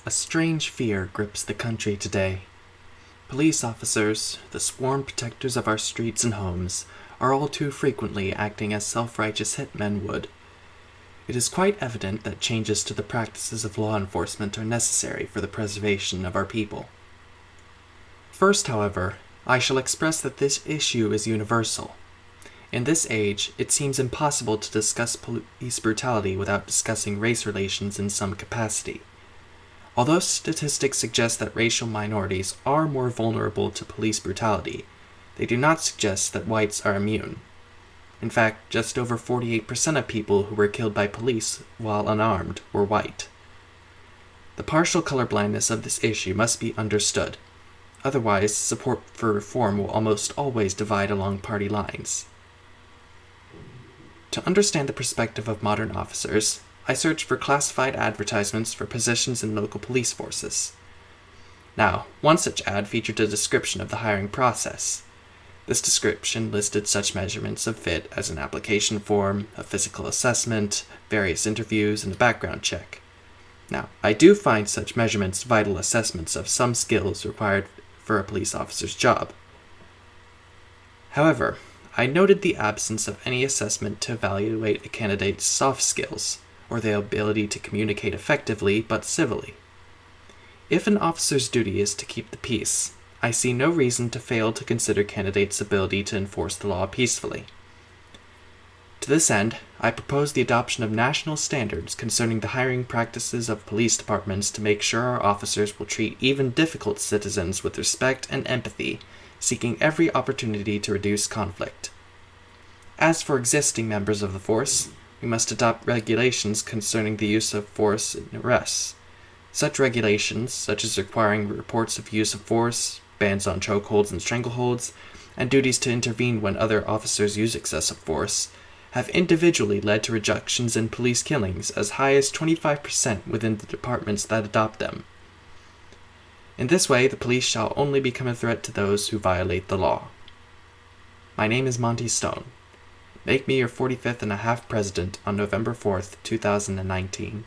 A strange fear grips the country today. Police officers, the sworn protectors of our streets and homes, are all too frequently acting as self-righteous hitmen would. It is quite evident that changes to the practices of law enforcement are necessary for the preservation of our people. First, however, I shall express that this issue is universal. In this age, it seems impossible to discuss police brutality without discussing race relations in some capacity. Although statistics suggest that racial minorities are more vulnerable to police brutality, they do not suggest that whites are immune. In fact, just over 48% of people who were killed by police while unarmed were white. The partial colorblindness of this issue must be understood. Otherwise, support for reform will almost always divide along party lines. To understand the perspective of modern officers, I searched for classified advertisements for positions in local police forces. Now, one such ad featured a description of the hiring process. This description listed such measurements of fit as an application form, a physical assessment, various interviews, and a background check. Now, I do find such measurements vital assessments of some skills required for a police officer's job. However, I noted the absence of any assessment to evaluate a candidate's soft skills, or their ability to communicate effectively but civilly. If an officer's duty is to keep the peace, I see no reason to fail to consider candidates' ability to enforce the law peacefully. To this end, I propose the adoption of national standards concerning the hiring practices of police departments to make sure our officers will treat even difficult citizens with respect and empathy, seeking every opportunity to reduce conflict. As for existing members of the force, we must adopt regulations concerning the use of force in arrests. Such regulations, such as requiring reports of use of force, bans on chokeholds and strangleholds, and duties to intervene when other officers use excessive force, have individually led to reductions in police killings as high as 25% within the departments that adopt them. In this way, the police shall only become a threat to those who violate the law. My name is Monty Stone. Make me your 45th and a half president on November 4th, 2019.